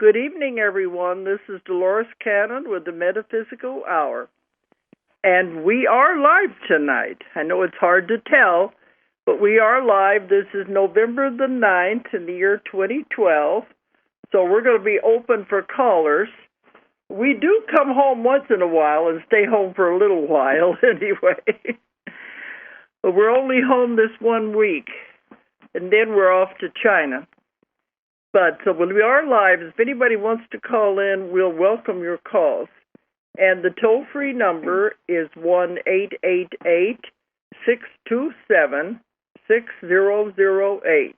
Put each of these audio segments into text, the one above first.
Good evening, everyone. This is Dolores Cannon with the Metaphysical Hour. And we are live tonight. I know it's hard to tell, but we are live. This is November the 9th in the year 2012. So we're going to be open for callers. We do come home once in a while and stay home for a little while anyway. But we're only home this 1 week, and then we're off to China. But so when we are live, if anybody wants to call in, we'll welcome your calls. And the toll-free number is 1-888-627-6008.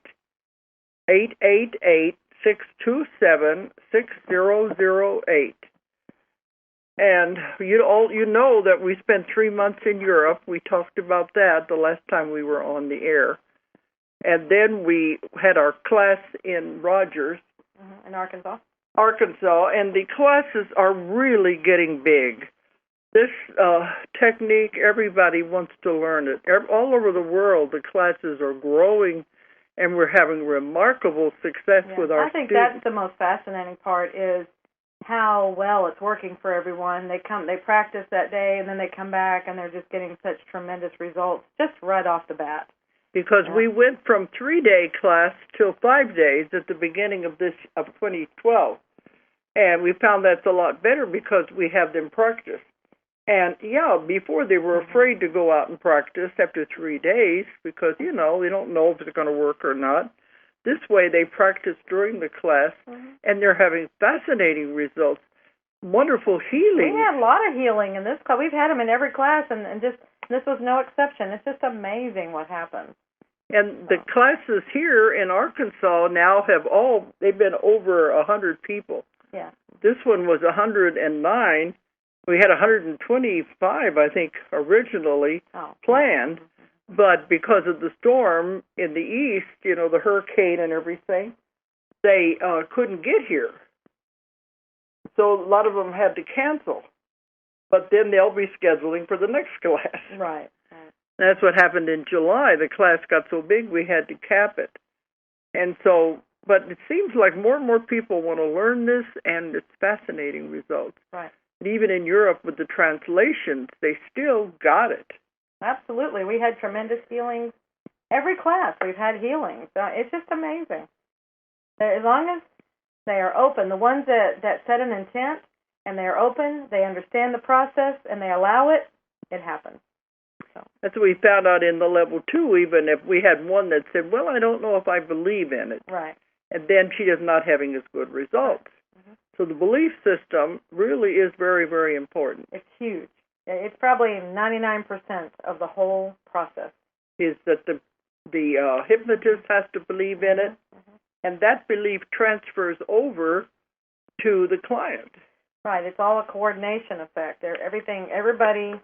888-627-6008. And you know that we spent 3 months in Europe. We talked about that the last time we were on the air. And then we had our class in Rogers. In Arkansas. And the classes are really getting big. This technique, everybody wants to learn it. All over the world, the classes are growing, and we're having remarkable success with our students. I think that's the most fascinating part is how well it's working for everyone. They practice that day, and then they come back, and they're just getting such tremendous results just right off the bat. Because we went from 3-day class till 5 days at the beginning of 2012. And we found that's a lot better because we have them practice. And, before they were afraid to go out and practice after 3 days because, they don't know if it's going to work or not. This way they practice during the class, and they're having fascinating results, wonderful healing. We had a lot of healing in this class. We've had them in every class, and just this was no exception. It's just amazing what happens. And the classes here in Arkansas now they've been over 100 people. Yeah. This one was 109. We had 125, I think, originally planned. But because of the storm in the east, the hurricane and everything, they couldn't get here. So a lot of them had to cancel. But then they'll be scheduling for the next class. Right. That's what happened in July. The class got so big we had to cap it. And so, but it seems like more and more people want to learn this, and it's fascinating results. Right. And even in Europe with the translations, they still got it. Absolutely. We had tremendous healings. Every class we've had healings. It's just amazing. As long as they are open, the ones that set an intent and they are open, they understand the process, and they allow it, it happens. That's what we found out in the level 2, even if we had one that said, well, I don't know if I believe in it. Right. And then she is not having as good results. So the belief system really is very, very important. It's huge. It's probably 99% of the whole process. Is that the hypnotist has to believe in it, and that belief transfers over to the client. Right. It's all a coordination effect. Everybody...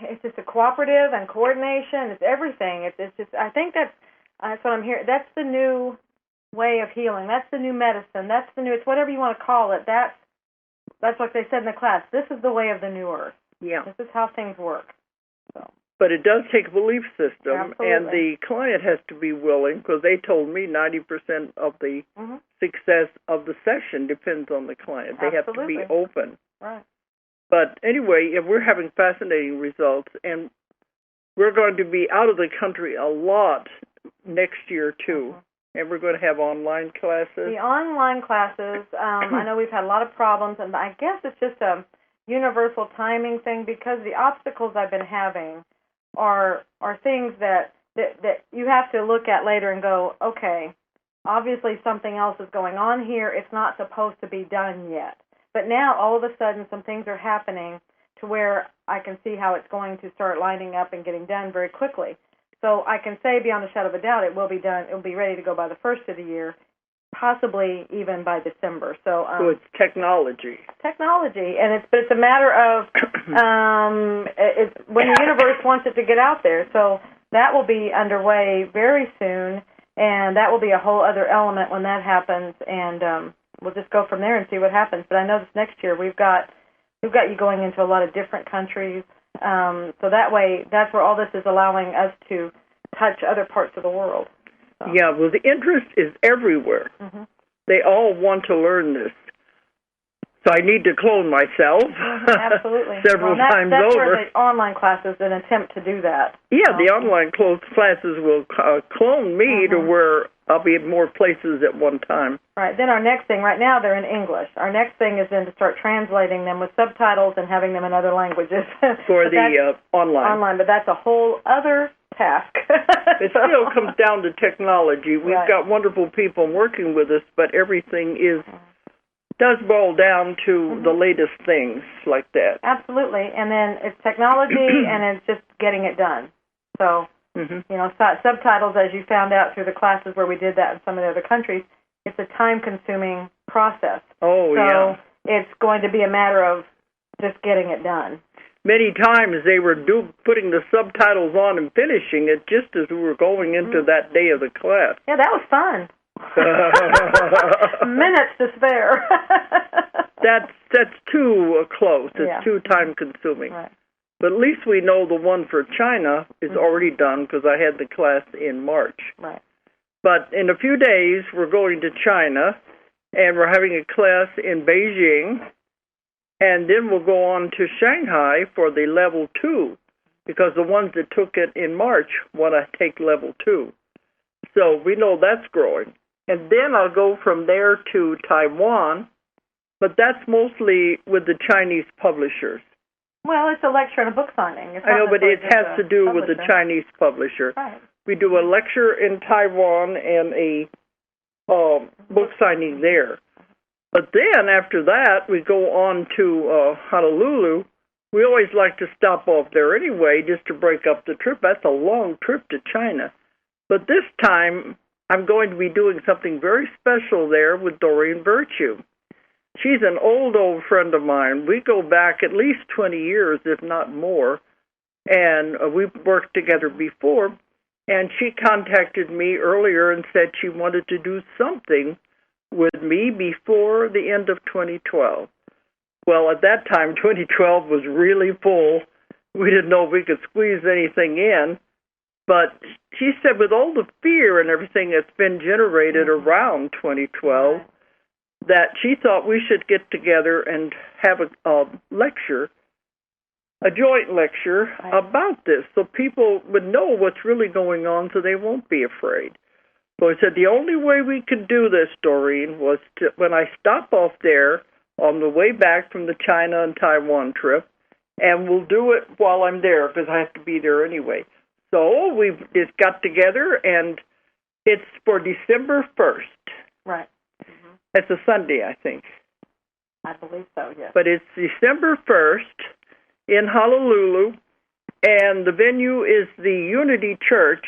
It's just a cooperative and coordination. It's everything. It's just. I think that's what I'm hearing. That's the new way of healing. That's the new medicine. That's the new. It's whatever you want to call it. That's what they said in the class. This is the way of the new earth. Yeah. This is how things work. So. But it does take a belief system, Absolutely. and the client has to be willing. Because they told me 90% of the success of the session depends on the client. They have to be open. Right. But anyway, we're having fascinating results, and we're going to be out of the country a lot next year, too. And we're going to have online classes. The online classes, I know we've had a lot of problems, and I guess it's just a universal timing thing because the obstacles I've been having are things that you have to look at later and go, okay, obviously something else is going on here. It's not supposed to be done yet. But now, all of a sudden, some things are happening to where I can see how it's going to start lining up and getting done very quickly. So I can say beyond a shadow of a doubt it will be done. It will be ready to go by the first of the year, possibly even by December. So it's technology. Technology, and it's a matter of it's when the universe wants it to get out there. So that will be underway very soon, and that will be a whole other element when that happens. And we'll just go from there and see what happens. But I know this next year we've got you going into a lot of different countries. So that way, that's where all this is allowing us to touch other parts of the world. So. Yeah, well, the interest is everywhere. they all want to learn this. So I need to clone myself Absolutely. several times that's over. Where the online classes an attempt to do that. Yeah, the online classes will clone me to where I'll be at more places at one time. Right. Then our next thing, right now they're in English. Our next thing is then to start translating them with subtitles and having them in other languages. For the online. Online, but that's a whole other task. It still comes down to technology. We've got wonderful people working with us, but everything does boil down to the latest things like that. Absolutely. And then it's technology and it's just getting it done. So, subtitles, as you found out through the classes where we did that in some of the other countries, it's a time-consuming process. So it's going to be a matter of just getting it done. Many times they were putting the subtitles on and finishing it just as we were going into that day of the class. Yeah, that was fun. Minutes to spare. That's too close. It's too time-consuming. Right. But at least we know the one for China is already done because I had the class in March. Right. But in a few days, we're going to China, and we're having a class in Beijing, and then we'll go on to Shanghai for the level 2, because the ones that took it in March want to take level 2. So we know that's growing. And then I'll go from there to Taiwan, but that's mostly with the Chinese publishers. Well, it's a lecture and a book signing. I know, but it has to do with the Chinese publisher. Right. We do a lecture in Taiwan and a book signing there. But then after that, we go on to Honolulu. We always like to stop off there anyway just to break up the trip. That's a long trip to China. But this time, I'm going to be doing something very special there with Doreen Virtue. She's an old friend of mine. We go back at least 20 years, if not more, and we've worked together before. And she contacted me earlier and said she wanted to do something with me before the end of 2012. Well, at that time, 2012 was really full. We didn't know if we could squeeze anything in. But she said with all the fear and everything that's been generated around 2012, that she thought we should get together and have a lecture, a joint lecture about this, so people would know what's really going on so they won't be afraid. So I said the only way we could do this, Doreen, was when I stop off there on the way back from the China and Taiwan trip, and we'll do it while I'm there because I have to be there anyway. So we just got together, and it's for December 1st. Right. It's a Sunday, I think. I believe so, yes. But it's December 1st in Honolulu, and the venue is the Unity Church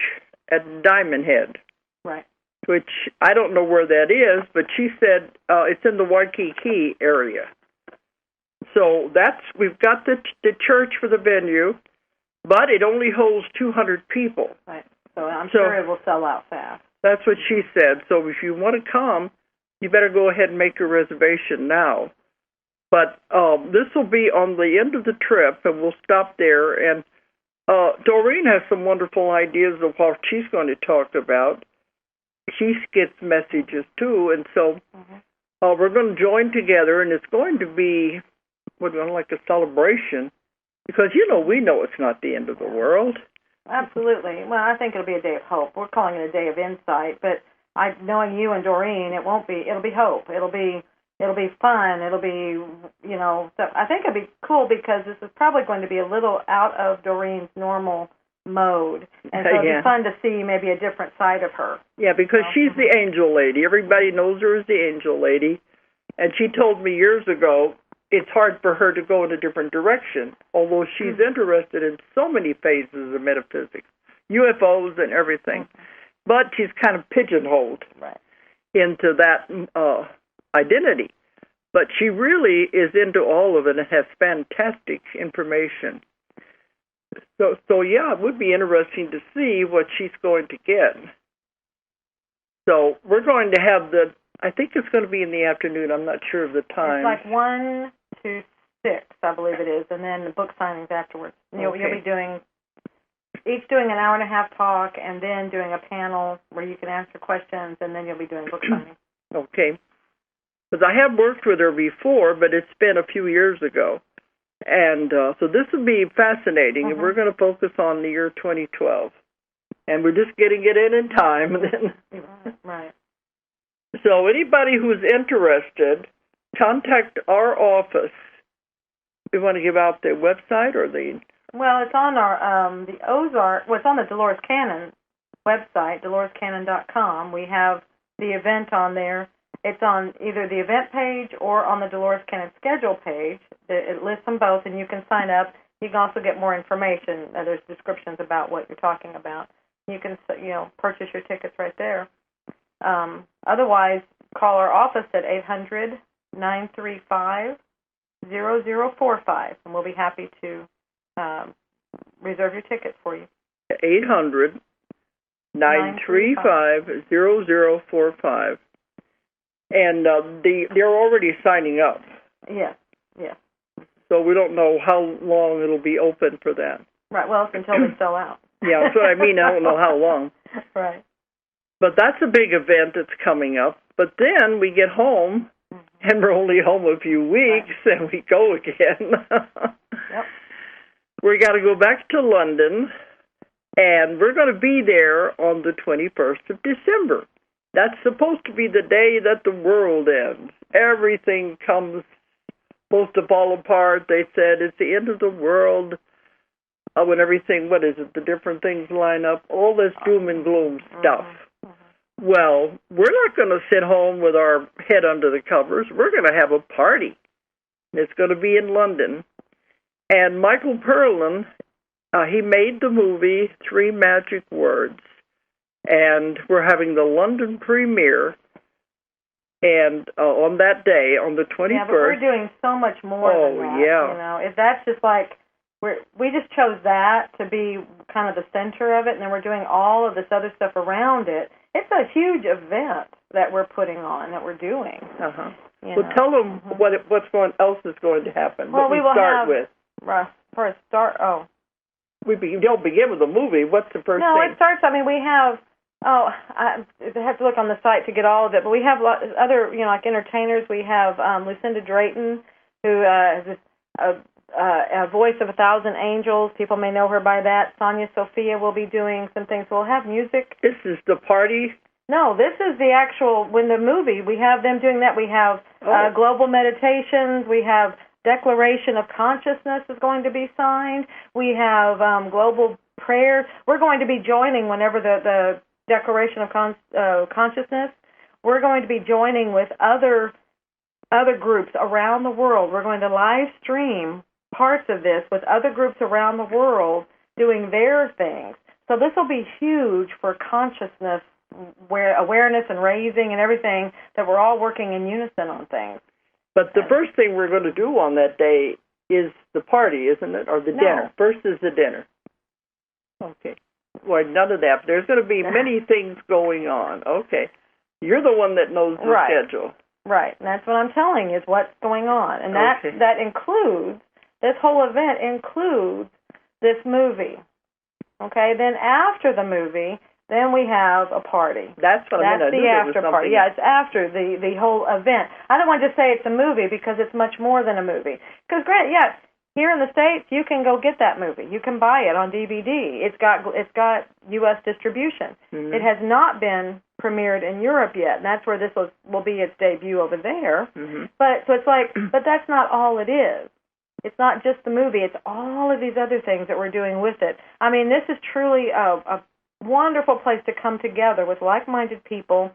at Diamond Head. Right. Which I don't know where that is, but she said it's in the Waikiki area. So we've got the church for the venue, but it only holds 200 people. Right. So I'm sure it will sell out fast. That's what she said. So if you want to come, you better go ahead and make your reservation now. But this will be on the end of the trip, and we'll stop there. And Doreen has some wonderful ideas of what she's going to talk about. She gets messages, too. And so we're going to join together, and it's going to be like a celebration. Because, we know it's not the end of the world. Absolutely. Well, I think it'll be a day of hope. We're calling it a day of insight, but knowing you and Doreen, it'll be hope. It'll be fun. It'll be, so I think it'll be cool because this is probably going to be a little out of Doreen's normal mode. And so it'll be fun to see maybe a different side of her. Yeah, because she's the angel lady. Everybody knows her as the angel lady. And she told me years ago, it's hard for her to go in a different direction, although she's interested in so many phases of metaphysics, UFOs and everything. But she's kind of pigeonholed into that identity. But she really is into all of it and has fantastic information. So yeah, it would be interesting to see what she's going to get. So we're going to have I think it's going to be in the afternoon. I'm not sure of the time. It's like 1 to 6, I believe it is, and then the book signings afterwards. You'll be doing an hour and a half talk, and then doing a panel where you can answer questions, and then you'll be doing book signings. Okay. Because I have worked with her before, but it's been a few years ago. And so this will be fascinating, and we're going to focus on the year 2012. And we're just getting it in time. Right. So anybody who's interested, contact our office. We want to give out the website or the... Well, it's on our, the Ozark, well, it's on the Dolores Cannon website, dolorescannon.com. We have the event on there. It's on either the event page or on the Dolores Cannon schedule page. It lists them both, and you can sign up. You can also get more information. There's descriptions about what you're talking about. You can, purchase your tickets right there. Otherwise, call our office at 800-935-0045, and we'll be happy to reserve your tickets for you. 800-935-0045. And they're already signing up. Yes. So we don't know how long it'll be open for that. Right, well, it's until they sell out. Yeah, that's what I mean. I don't know how long. Right. But that's a big event that's coming up. But then we get home, and we're only home a few weeks, and we go again. Yep. We got to go back to London, and we're going to be there on the 21st of December. That's supposed to be the day that the world ends. Everything comes supposed to fall apart. They said it's the end of the world. When everything, the different things line up, all this doom and gloom stuff. Well, we're not going to sit home with our head under the covers. We're going to have a party. It's going to be in London. And Michael Perlin, he made the movie 3 Magic Words. And we're having the London premiere, and on that day, on the 21st. Yeah, but we're doing so much more than that. Yeah. If that's just like, we just chose that to be kind of the center of it, and then we're doing all of this other stuff around it. It's a huge event that we're putting on, that we're doing. Well, tell them what else is going to happen. Well, we will start have, for a start, we don't begin with a movie. What's the first thing? No, it starts, we have... I have to look on the site to get all of it, but we have other, like entertainers. We have Lucinda Drayton, who is a voice of 1,000 angels. People may know her by that. Sonia Sophia will be doing some things. We'll have music. This is the party? No, this is the actual, when the movie, we have them doing that. We have global meditations. We have Declaration of Consciousness is going to be signed. We have global prayers. We're going to be joining whenever the Declaration of Consciousness, we're going to be joining with other groups around the world. We're going to live stream parts of this with other groups around the world doing their things. So this will be huge for consciousness, awareness and raising and everything, that we're all working in unison on things. But the first thing we're going to do on that day is the party, isn't it? Or the dinner? First is the dinner. Okay. Well, none of that. There's going to be many things going on. Okay. You're the one that knows the schedule. Right. And that's what I'm telling you, is what's going on. And that includes, this whole event includes this movie. Okay? Then after the movie, then we have a party. That's what I'm going to do. That's the after party. Yeah, it's after the whole event. I don't want to just say it's a movie, because it's much more than a movie. Because, here in the States, you can go get that movie. You can buy it on DVD. It's got U.S. distribution. Mm-hmm. It has not been premiered in Europe yet, and that's where this will be its debut over there. Mm-hmm. But that's not all it is. It's not just the movie. It's all of these other things that we're doing with it. This is truly a wonderful place to come together with like-minded people,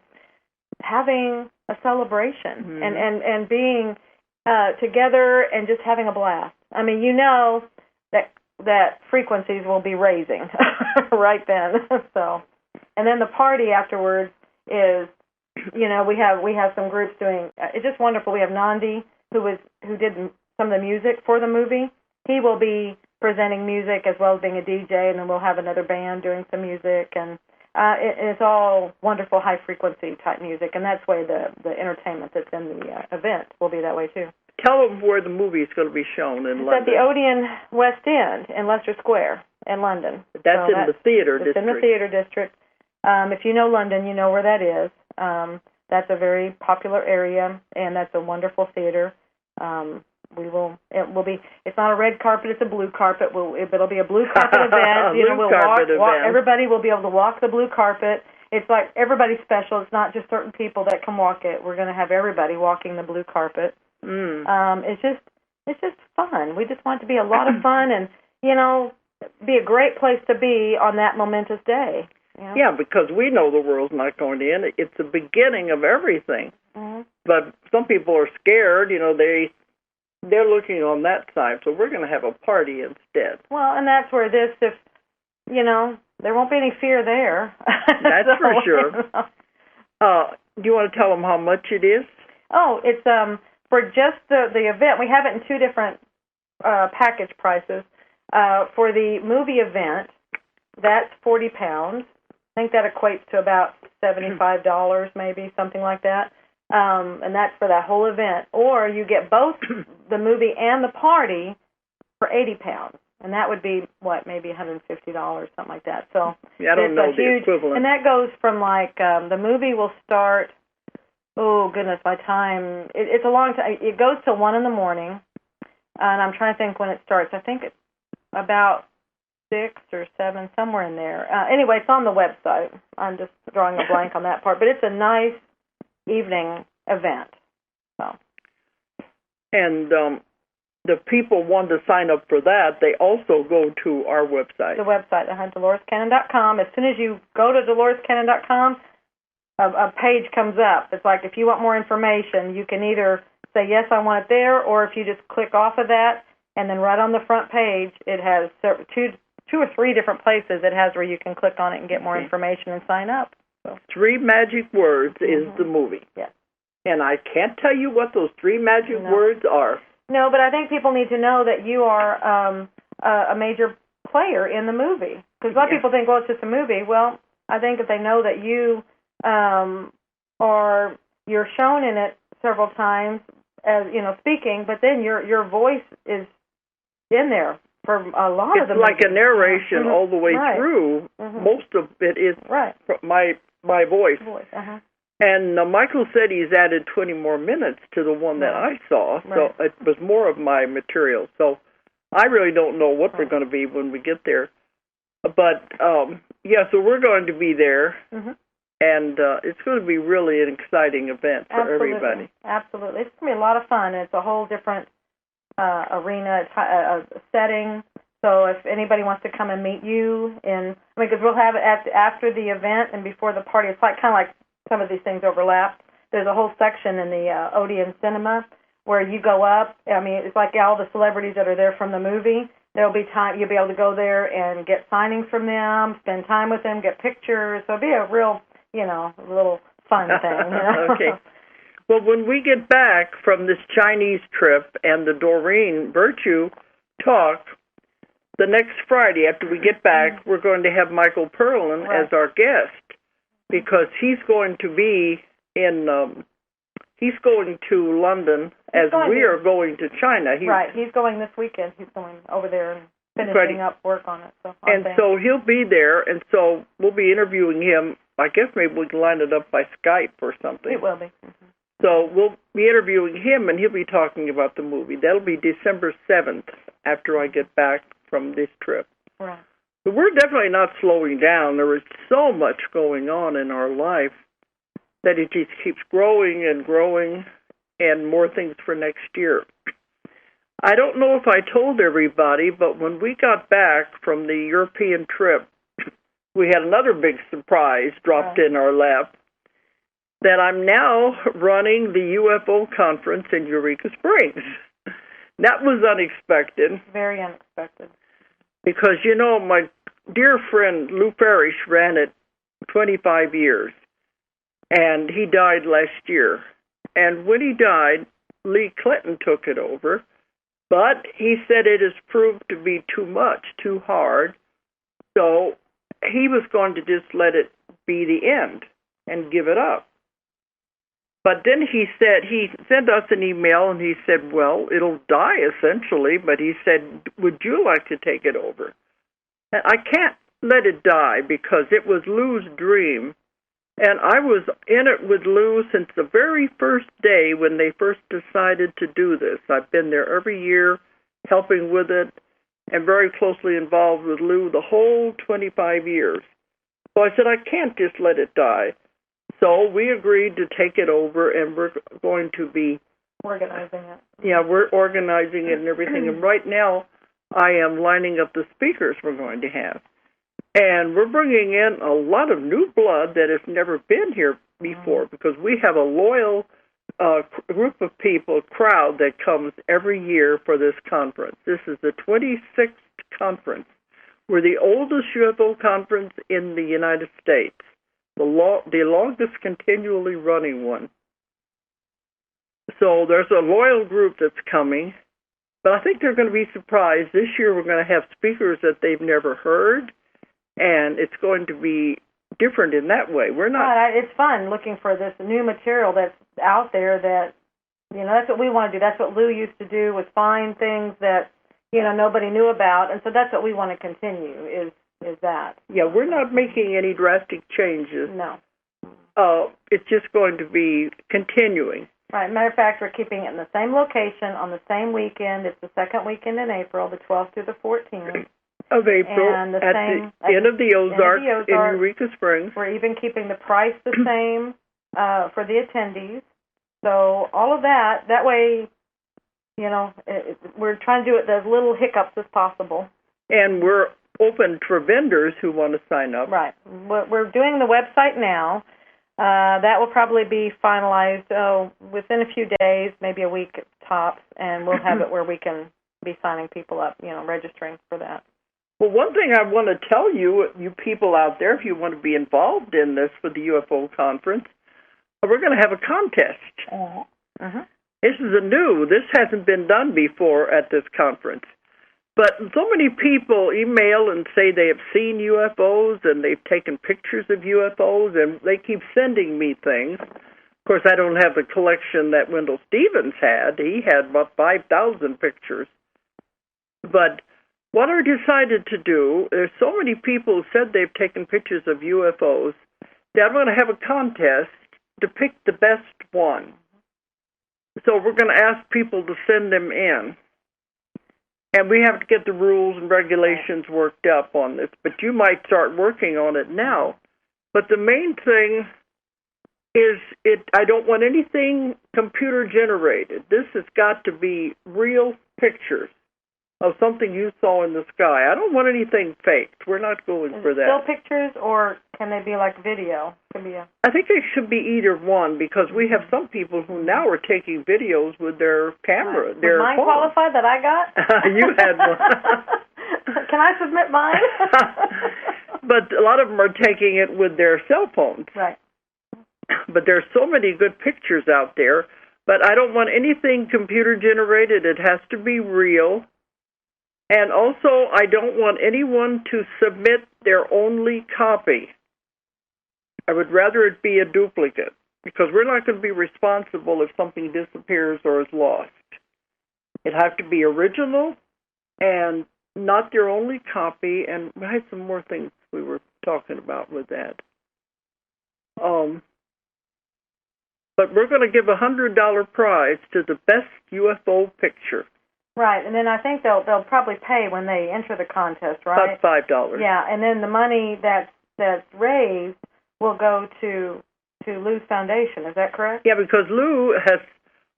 having a celebration and being together and just having a blast. That frequencies will be raising right then. So, and then the party afterwards is, we have some groups doing. It's just wonderful. We have Nandi, who did some of the music for the movie. He will be presenting music as well as being a DJ, and then we'll have another band doing some music, and it's all wonderful high frequency type music, and that's why the entertainment that's in the event will be that way too. Tell them where the movie is going to be shown in London. It's at the Odeon West End in Leicester Square in London. That's in the theater district. It's in the theater district. If you know London, you know where that is. that's a very popular area, and that's a wonderful theater. It's not a red carpet, it's a blue carpet. It'll be a blue carpet event. Everybody will be able to walk the blue carpet. It's like everybody's special. It's not just certain people that can walk it. We're going to have everybody walking the blue carpet. It's just fun. We just want it to be a lot of fun and, be a great place to be on that momentous day. Yeah, because we know the world's not going to end. It's the beginning of everything. Mm-hmm. But some people are scared. They're looking on that side, so we're going to have a party instead. Well, and that's where there won't be any fear there. That's for sure. Do you want to tell them how much it is? Oh, it's for just the event. We have it in two different package prices. For the movie event, that's £40. I think that equates to about $75, maybe, something like that. And that's for that whole event. Or you get both the movie and the party for £80. And that would be, maybe $150, something like that. So I don't know the equivalent. And that goes from, the movie will start, oh, goodness, by time, it's a long time. It goes till 1 in the morning. And I'm trying to think when it starts. I think it's about 6 or 7, somewhere in there. Anyway, it's on the website. I'm just drawing a blank on that part. But it's a nice evening event. So. And the people want to sign up for that, they also go to our website. The website, DoloresCannon.com. As soon as you go to DoloresCannon.com, a page comes up. It's like if you want more information, you can either say, yes, I want it there, or if you just click off of that, and then right on the front page, it has two or three different places it has where you can click on it and get more information and sign up. So. 3 magic words is the movie. Yes. And I can't tell you what those 3 magic words are. No, but I think people need to know that you are a major player in the movie. Because a lot of people think, well, it's just a movie. Well, I think if they know that you you're shown in it several times as, speaking, but then your voice is in there for a lot of the movie. It's like a narration all the way through. Mm-hmm. Most of it is my voice. And Michael said he's added 20 more minutes to the one that I saw, so it was more of my material. So I really don't know what we're going to be when we get there. But, so we're going to be there, and it's going to be really an exciting event for everybody. Absolutely. It's going to be a lot of fun. It's a whole different arena, setting. So if anybody wants to come and meet you, because we'll have it after the event and before the party. It's kind of like some of these things overlap. There's a whole section in the Odeon Cinema where you go up. It's like all the celebrities that are there from the movie. There'll be time, you'll be able to go there and get signings from them, spend time with them, get pictures. So it'll be a real, little fun thing. Okay. Well, when we get back from this Chinese trip and the Doreen Virtue talk, the next Friday after we get back, we're going to have Michael Perlin as our guest. Because he's going to be he's going to London as we are going to China. He's going this weekend. He's going over there and finishing up work on it. So he'll be there, and so we'll be interviewing him. I guess maybe we can line it up by Skype or something. It will be. So we'll be interviewing him, and he'll be talking about the movie. That'll be December 7th after I get back from this trip. Right. But we're definitely not slowing down. There is so much going on in our life that it just keeps growing and growing, and more things for next year. I don't know if I told everybody, but when we got back from the European trip, we had another big surprise dropped in our lap, that I'm now running the UFO conference in Eureka Springs. That was unexpected. Very unexpected. Because, my dear friend Lou Parrish ran it 25 years, and he died last year. And when he died, Lee Clinton took it over, but he said it has proved to be too much, too hard, so he was going to just let it be the end and give it up. But then he sent us an email, and he said, well, it'll die essentially, but he said, would you like to take it over? And I can't let it die because it was Lou's dream And I was in it with Lou since the very first day when they first decided to do this. I've been there every year helping with it and very closely involved with Lou the whole 25 years. So I said, I can't just let it die. So we agreed to take it over, and we're going to be organizing it. Yeah, we're organizing it and everything. And right now, I am lining up the speakers we're going to have. And we're bringing in a lot of new blood that has never been here before, because we have a loyal group of people, crowd, that comes every year for this conference. This is the 26th conference. We're the oldest UFO conference in the United States, the longest continually running one. So there's a loyal group that's coming, but I think they're going to be surprised. This year we're going to have speakers that they've never heard, and it's going to be different in that way. We're not. It's fun looking for this new material that's out there that, that's what we want to do. That's what Lou used to do, was find things that, nobody knew about, and so that's what we want to continue, is that. Yeah, we're not making any drastic changes. No. It's just going to be continuing. Right. Matter of fact, we're keeping it in the same location on the same weekend. It's the second weekend in April, the 12th through the 14th. Of April, and at the end of the Ozarks in Eureka Springs. We're even keeping the price the same for the attendees. So all of that way, we're trying to do it with as little hiccups as possible. And we're open for vendors who want to sign up. Right. We're doing the website now. That will probably be finalized within a few days, maybe a week tops, and we'll have it where we can be signing people up, registering for that. Well, one thing I want to tell you, you people out there, if you want to be involved in this for the UFO conference, we're going to have a contest. Uh-huh. This hasn't been done before at this conference. But so many people email and say they have seen UFOs and they've taken pictures of UFOs, and they keep sending me things. Of course, I don't have the collection that Wendell Stevens had. He had about 5,000 pictures. But what I decided to do, there's so many people who said they've taken pictures of UFOs that I'm going to have a contest to pick the best one. So we're going to ask people to send them in. And we have to get the rules and regulations worked up on this. But you might start working on it now. But the main thing is I don't want anything computer generated. This has got to be real pictures of something you saw in the sky. I don't want anything faked. We're not going for that. Still pictures, or can they be like video? I think it should be either one, because we have some people who now are taking videos with their camera, their phone. Mine qualified that I got? You had one. Can I submit mine? But a lot of them are taking it with their cell phones. Right. But there's so many good pictures out there. But I don't want anything computer generated. It has to be real. And also, I don't want anyone to submit their only copy. I would rather it be a duplicate, because we're not going to be responsible if something disappears or is lost. It has to be original and not their only copy. And I had some more things we were talking about with that. But we're going to give a $100 prize to the best UFO picture. Right, and then I think they'll probably pay when they enter the contest, right? About $5. Yeah, and then the money that's raised will go to Lou's foundation. Is that correct? Yeah, because Lou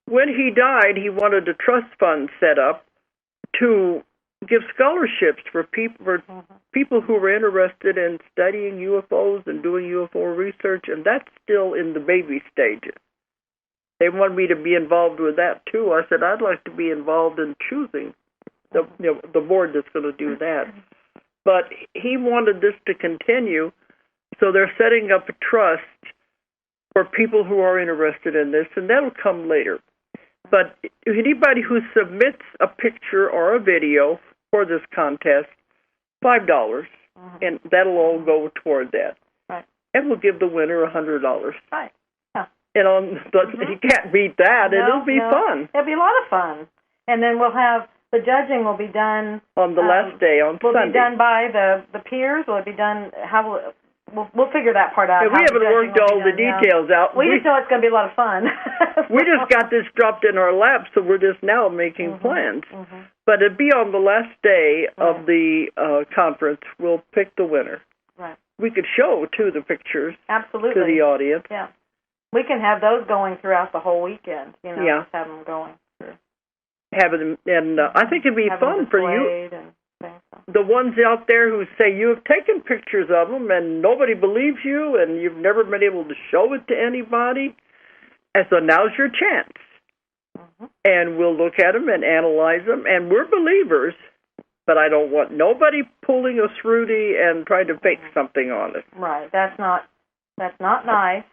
when he died, he wanted a trust fund set up to give scholarships for people who were interested in studying UFOs and doing UFO research, and that's still in the baby stages. They wanted me to be involved with that, too. I said, I'd like to be involved in choosing the board that's going to do that. But he wanted this to continue, so they're setting up a trust for people who are interested in this, and that'll come later. But anybody who submits a picture or a video for this contest, $5, and that'll all go toward that. Right. And we'll give the winner $100. Right. You can't beat that. It'll be fun. It'll be a lot of fun. And then we'll have the judging will be done on the last day on Sunday. Will it be done by the peers? Will it be done? we'll figure that part out. Yeah, we haven't worked all the details out. We just know it's going to be a lot of fun. We just got this dropped in our lap, so we're just now making plans. But it'll be on the last day of the conference. We'll pick the winner. Right. We could show, too, the pictures to the audience. Yeah. We can have those going throughout the whole weekend, just have them going. Have them, and I think it'd be fun for you. The ones out there who say you have taken pictures of them and nobody believes you and you've never been able to show it to anybody. And so now's your chance. And we'll look at them and analyze them. And we're believers, but I don't want nobody pulling a Rudy and trying to fake something on us. Right. That's not nice.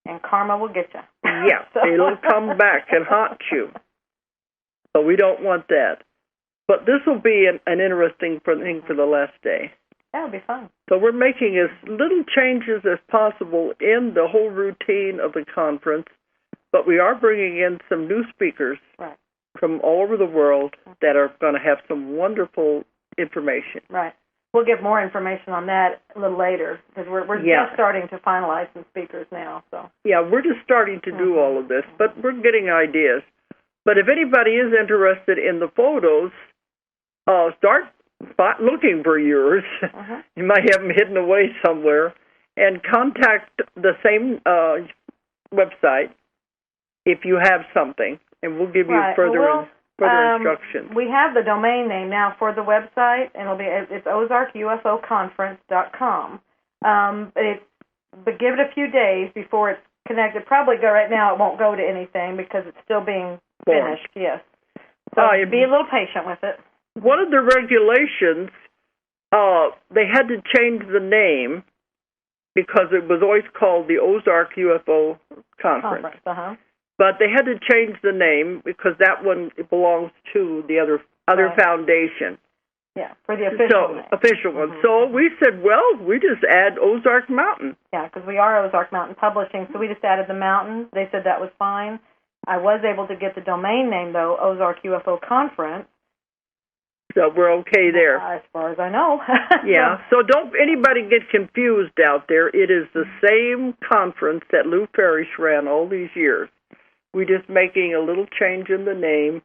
And karma will get you. Yeah. It'll come back and haunt you. So we don't want that. But this will be an interesting thing for the last day. That'll be fun. So we're making as little changes as possible in the whole routine of the conference, but we are bringing in some new speakers from all over the world that are going to have some wonderful information. Right. We'll get more information on that a little later because we're just starting to finalize some speakers now. So yeah, we're just starting to do all of this, but we're getting ideas. But if anybody is interested in the photos, start looking for yours. You might have them hidden away somewhere. And contact the same website if you have something, and we'll give you further instructions. We have the domain name now for the website, and it's ozarkufoconference.com. But give it a few days before it's connected. Probably right now it won't go to anything because it's still being finished. Yes. So be a little patient with it. One of the regulations, they had to change the name because it was always called the Ozark UFO Conference. But they had to change the name because that one belongs to the other foundation. Yeah, for the official one. So we said, well, we just add Ozark Mountain. Yeah, because we are Ozark Mountain Publishing, so we just added the mountain. They said that was fine. I was able to get the domain name, though, Ozark UFO Conference. So we're okay there. As far as I know. Yeah, so don't anybody get confused out there. It is the same conference that Lou Parrish ran all these years. We're just making a little change in the name,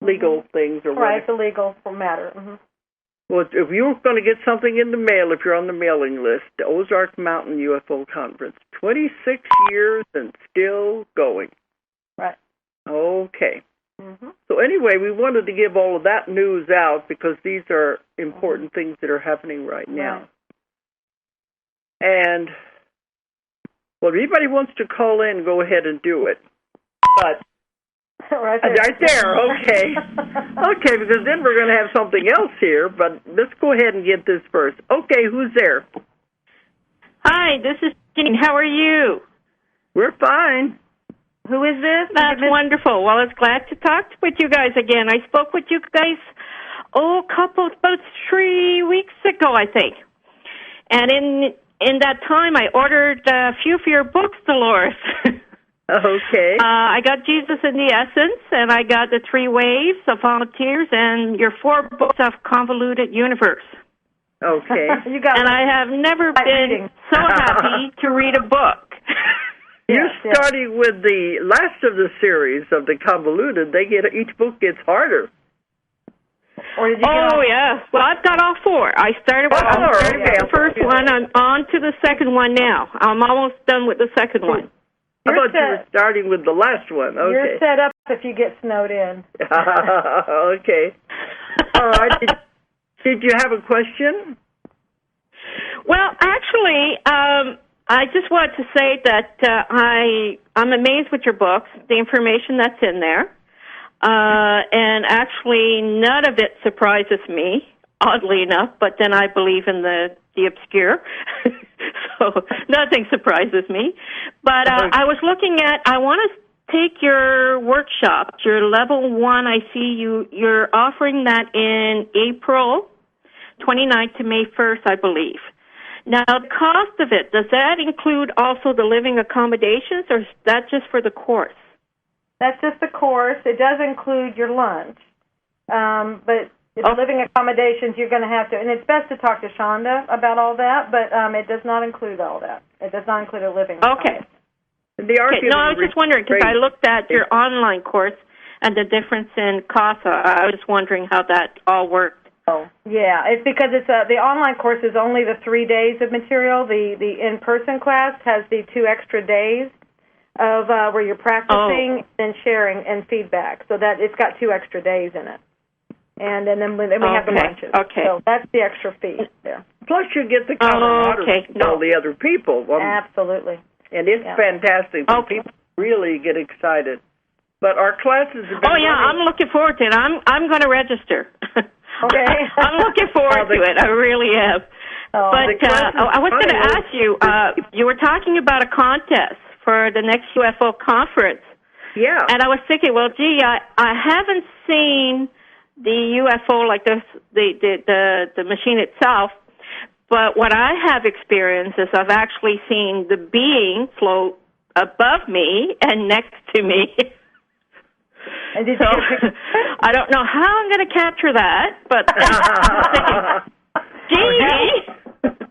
legal things or whatever. Right, it's a legal matter. Well, if you're going to get something in the mail, if you're on the mailing list, the Ozark Mountain UFO Conference, 26 years and still going. Right. Okay. So anyway, we wanted to give all of that news out because these are important things that are happening right now. And, well, if anybody wants to call in, go ahead and do it. But right there, okay. Okay, because then we're going to have something else here, but let's go ahead and get this first. Okay, who's there? Hi, this is Jean. How are you? We're fine. Who is this? That's wonderful. Well, I was glad to talk with you guys again. I spoke with you guys, about 3 weeks ago, I think. And in that time, I ordered a few of your books, Dolores. Okay. I got Jesus in the Essence, and I got the 3 Waves of Volunteers, and your 4 books of Convoluted Universe. Okay. I have never been so happy to read a book. You're starting with the last of the series of the Convoluted. Each book gets harder. Or did you yeah. Well, I've got all 4. I started with the first one. I'm on to the second one now. I'm almost done with the second one. I thought you were starting with the last one. Okay. You're set up if you get snowed in. Okay. All right. Did you have a question? Well, actually, I just wanted to say that I'm amazed with your books, the information that's in there. And actually, none of it surprises me, oddly enough, but then I believe in the obscure. So nothing surprises me. But I was looking at, I want to take your workshop, your level 1. I see you're offering that in April 29th to May 1st, I believe. Now, the cost of it, does that include also the living accommodations, or is that just for the course? That's just the course. It does include your lunch. But The living accommodations, you're going to have to, and it's best to talk to Shonda about all that, but it does not include all that. It does not include a living Okay. No, I was just wondering, because I looked at your online course and the difference in cost. I was just wondering how that all worked. Oh, yeah. It's because it's the online course is only the 3 days of material. The in-person class has the 2 extra days of where you're practicing and sharing and feedback. So that it's got 2 extra days in it. And then we have the lunches. Okay. So that's the extra fee there. Plus you get the camaraderie with all the other people. Absolutely. And it's fantastic. People really get excited. But our classes have been I'm looking forward to it. I'm going to register. Okay. I'm looking forward to it. I really am. But I was going to ask you, you were talking about a contest for the next UFO conference. Yeah. And I was thinking, well, gee, I haven't seen the UFO, like the machine itself, but what I have experienced is I've actually seen the being float above me and next to me. And did so, I don't know how I'm going to capture that, but I'm thinking, gee.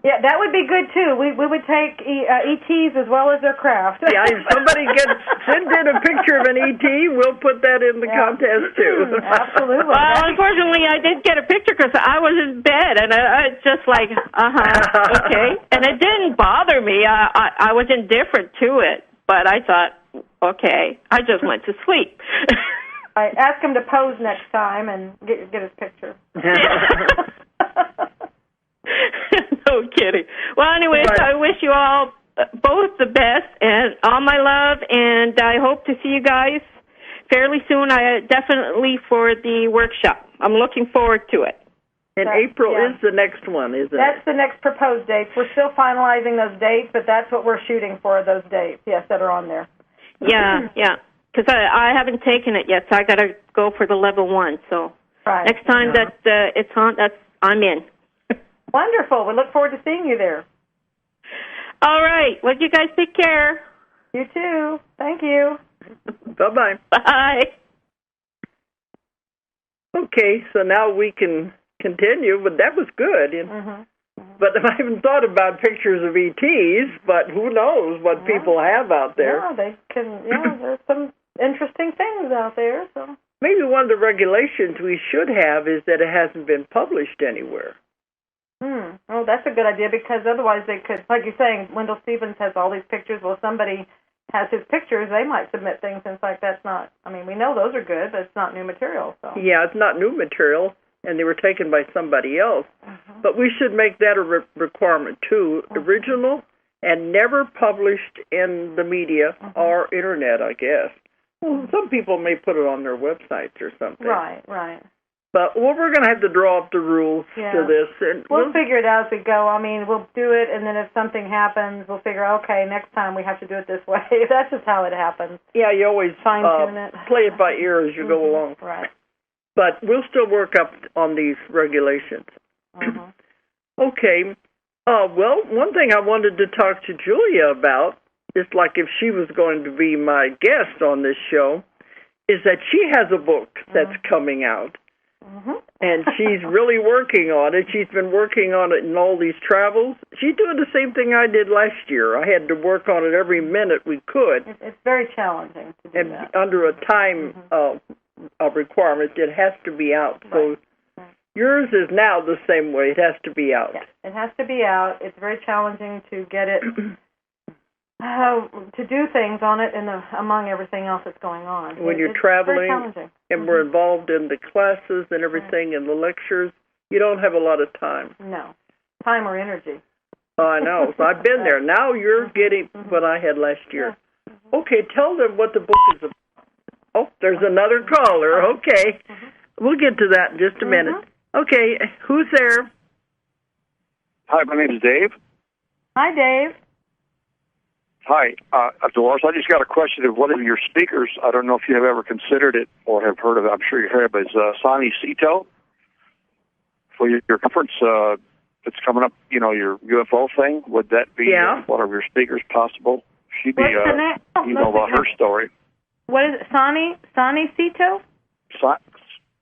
Yeah, that would be good, too. We would take ETs as well as their craft. Yeah, if somebody sends in a picture of an ET, we'll put that in the contest, too. Absolutely. Well, unfortunately, I did get a picture because I was in bed, and I just like, okay. And it didn't bother me. I was indifferent to it, but I thought, okay, I just went to sleep. I ask him to pose next time and get his picture. No kidding. Well, anyways, I wish you all both the best and all my love, and I hope to see you guys fairly soon. Definitely for the workshop. I'm looking forward to it. And April is the next one, isn't it? That's the next proposed dates. We're still finalizing those dates, but that's what we're shooting for, those dates, that are on there. Yeah, because I haven't taken it yet, so I got to go for the level 1. So next time that it's on, I'm in. Wonderful. We look forward to seeing you there. All right. Well, you guys take care. You too. Thank you. Bye-bye. Bye. Okay, so now we can continue, but that was good. But I haven't thought about pictures of ETs, but who knows what people have out there. Yeah, they can. There's some interesting things out there. So maybe one of the regulations we should have is that it hasn't been published anywhere. Oh, that's a good idea, because otherwise they could, like you're saying, Wendell Stevens has all these pictures. Well, if somebody has his pictures, they might submit things, and it's like, that's not, I mean, we know those are good, but it's not new material. So. Yeah, it's not new material, and they were taken by somebody else. But we should make that a requirement, too. Original and never published in the media or internet, I guess. Well, some people may put it on their websites or something. Right. But we're going to have to draw up the rules to this. And we'll figure it out as we go. I mean, we'll do it, and then if something happens, we'll figure, okay, next time we have to do it this way. That's just how it happens. Yeah, you always fine-tune it. Play it by ear as you go along. Right. But we'll still work up on these regulations. Okay. Well, one thing I wanted to talk to Julia about, just like if she was going to be my guest on this show, is that she has a book that's coming out. And she's really working on it. She's been working on it in all these travels. She's doing the same thing I did last year. I had to work on it every minute we could. It's very challenging to do that. And under a time requirement, it has to be out. So yours is now the same way. It has to be out. Yeah, it has to be out. It's very challenging to get it, to do things on it among everything else that's going on. When you're traveling and we're involved in the classes and everything and the lectures, you don't have a lot of time. No. Time or energy. Oh, I know. So I've been there. Now you're getting what I had last year. Okay, tell them what the book is about. Oh, there's another caller. Okay. We'll get to that in just a minute. Okay, who's there? Hi, my name is Dave. Hi, Dave. Hi, Dolores. I just got a question of one of your speakers. I don't know if you have ever considered it or have heard of it. I'm sure you have. Is Sonny Cito for your conference that's coming up? You know, your UFO thing. Would that be one of your speakers possible? She'd be. You know about her story. What is it? Sonny Cito?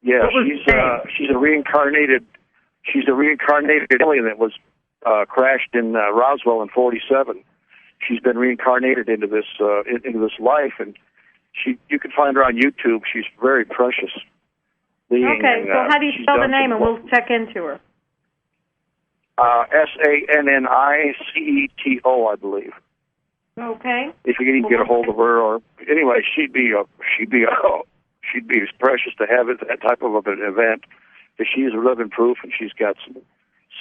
Yeah, she's a reincarnated alien that was crashed in Roswell in '47. She's been reincarnated into this life, and you can find her on YouTube. She's very precious being. Okay, so how do you spell the name, and we'll check into her? SANNICETO, I believe. Okay. If you can even get a hold of her, or anyway, she'd be as precious to have that type of an event, because she's a living proof, and she's got some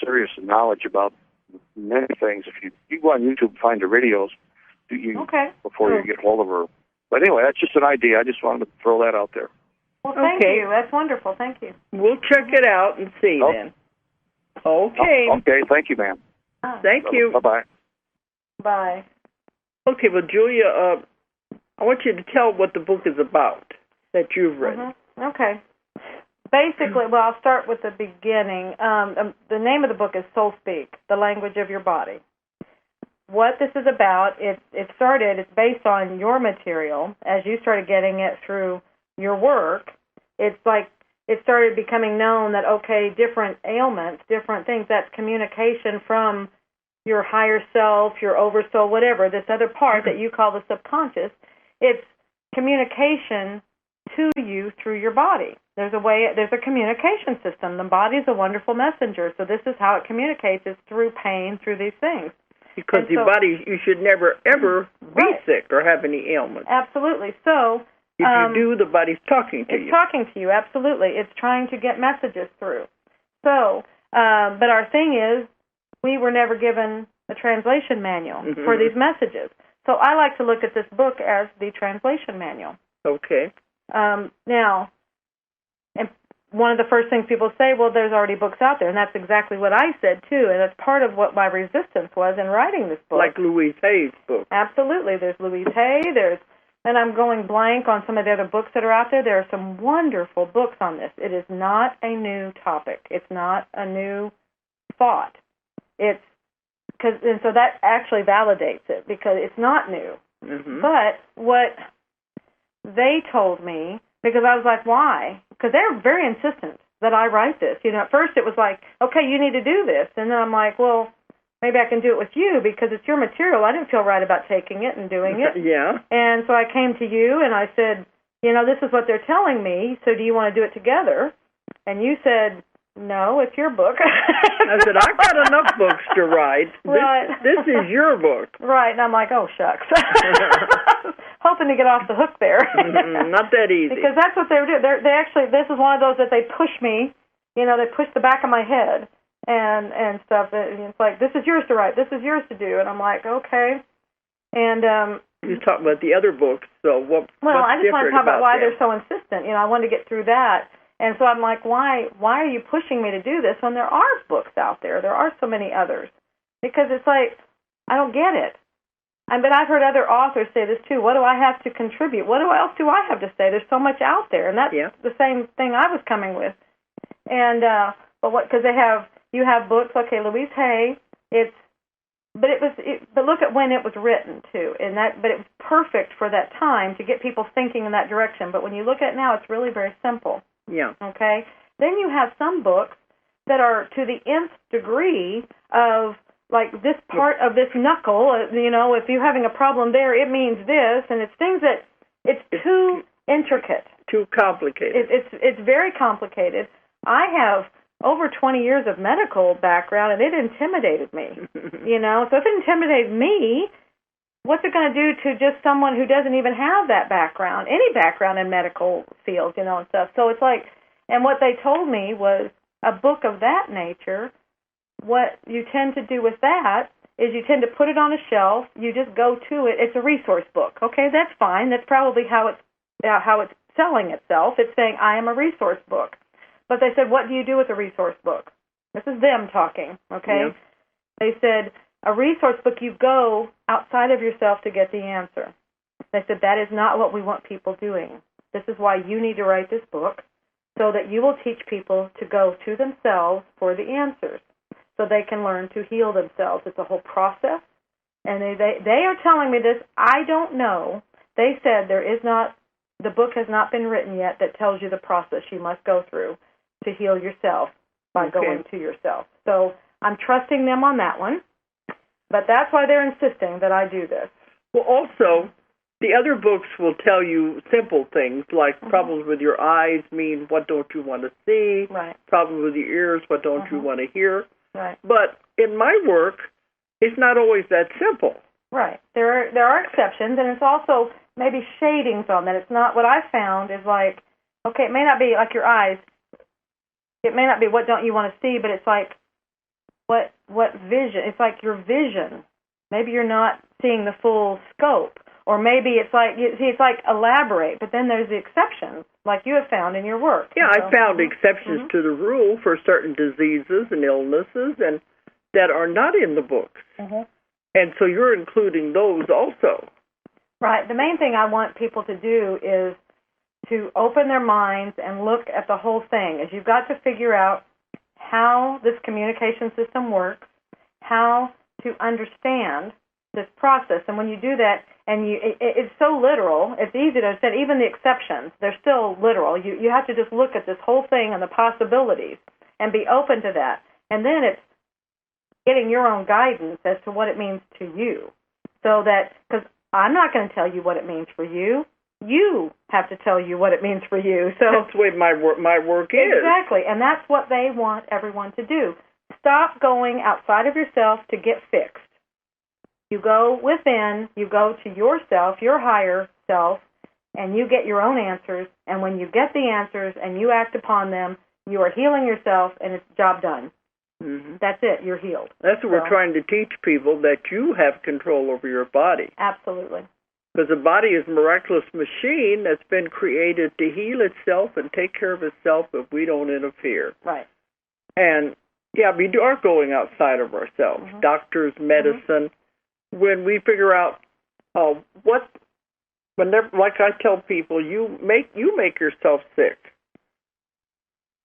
serious knowledge about many things. If you go on YouTube and find her videos, before you get hold of her. But anyway, that's just an idea. I just wanted to throw that out there. Well, thank you. That's wonderful. Thank you. We'll check it out and see then. Okay. Okay. Thank you, ma'am. Thank you. Bye-bye. Bye. Okay, well, Julia, I want you to tell what the book is about that you've written. Okay. Basically, well, I'll start with the beginning. The name of the book is Soul Speak, The Language of Your Body. What this is about, it's based on your material. As you started getting it through your work, it's like it started becoming known that, okay, different ailments, different things, that's communication from your higher self, your oversoul, whatever, this other part that you call the subconscious. It's communication to you through your body. There's a communication system. The body is a wonderful messenger, so this is how it communicates. It's through pain, through these things. Because your body, you should never, ever be sick or have any ailments. Absolutely. So if you do, the body's talking to you. It's talking to you, absolutely. It's trying to get messages through. So, but our thing is, we were never given a translation manual for these messages. So I like to look at this book as the translation manual. Okay. Now, and one of the first things people say, well, there's already books out there, and that's exactly what I said, too, and that's part of what my resistance was in writing this book. Like Louise Hay's book. Absolutely. There's Louise Hay, and I'm going blank on some of the other books that are out there. There are some wonderful books on this. It is not a new topic. It's not a new thought. And so that actually validates it, because it's not new. But what they told me, because I was like, why? Because they're very insistent that I write this. At first it was like, okay, you need to do this. And then I'm like, well, maybe I can do it with you because it's your material. I didn't feel right about taking it and doing it. Yeah. And so I came to you and I said, this is what they're telling me, so do you want to do it together? And you said, no, it's your book. I said, I've got enough books to write. Right. This is your book. Right. And I'm like, oh, shucks. Hoping to get off the hook there. Not that easy. Because that's what they do. They actually, this is one of those that they push me, they push the back of my head and stuff. It's like, this is yours to write. This is yours to do. And I'm like, okay. And you talk about the other books, so what? Well, I just want to talk about why them? they're so insistent. I wanted to get through that. And so I'm like, why are you pushing me to do this when there are books out there? There are so many others. Because it's like, I don't get it. But I've heard other authors say this too. What do I have to contribute? What else do I have to say? There's so much out there. And that's the same thing I was coming with. And, because you have books, okay, Louise Hay, but look at when it was written too. But it was perfect for that time to get people thinking in that direction. But when you look at it now, it's really very simple. Yeah. Okay? Then you have some books that are to the nth degree of, like, this part of this knuckle, if you're having a problem there, it means this, and it's things that, it's too intricate. Too complicated. It's very complicated. I have over 20 years of medical background, and it intimidated me, So if it intimidated me, what's it going to do to just someone who doesn't even have that background, any background in medical fields, and stuff? So it's like, and what they told me was a book of that nature, what you tend to do with that is you tend to put it on a shelf, you just go to it. It's a resource book. Okay, that's fine. That's probably how it's selling itself. It's saying, I am a resource book. But they said, what do you do with a resource book? This is them talking, okay? Yeah. They said, a resource book, you go outside of yourself to get the answer. They said, that is not what we want people doing. This is why you need to write this book, so that you will teach people to go to themselves for the answers, so they can learn to heal themselves. It's a whole process. And they are telling me this. I don't know. They said there is not the book has not been written yet that tells you the process you must go through to heal yourself by going to yourself. So I'm trusting them on that one, but that's why they're insisting that I do this. Well, also, the other books will tell you simple things like problems with your eyes mean what don't you want to see, problems with your ears, what don't you want to hear. Right. But in my work, it's not always that simple. Right. There are exceptions, and it's also maybe shadings on that. It's not what I found is like, okay, it may not be like your eyes. It may not be what don't you want to see, but it's like what vision. It's like your vision. Maybe you're not seeing the full scope, or maybe it's like it's like elaborate. But then there's the exceptions, like you have found in your work. Yeah, I found exceptions to the rule for certain diseases and illnesses, and that are not in the books. And so you're including those also. Right. The main thing I want people to do is to open their minds and look at the whole thing. Is you've got to figure out how this communication system works, how to understand this process. And when you do that, and it's so literal, it's easy to understand. Even the exceptions, they're still literal. You have to just look at this whole thing and the possibilities and be open to that. And then it's getting your own guidance as to what it means to you. So that, because I'm not going to tell you what it means for you. You have to tell you what it means for you. So that's the way my work is. Exactly, and that's what they want everyone to do. Stop going outside of yourself to get fixed. You go within, you go to yourself, your higher self, and you get your own answers. And when you get the answers and you act upon them, you are healing yourself, and it's job done. That's it. You're healed. That's what we're trying to teach people, that you have control over your body. Absolutely. Because the body is a miraculous machine that's been created to heal itself and take care of itself if we don't interfere. Right. And, yeah, we are going outside of ourselves. Doctors, medicine. When we figure out like I tell people, you make yourself sick.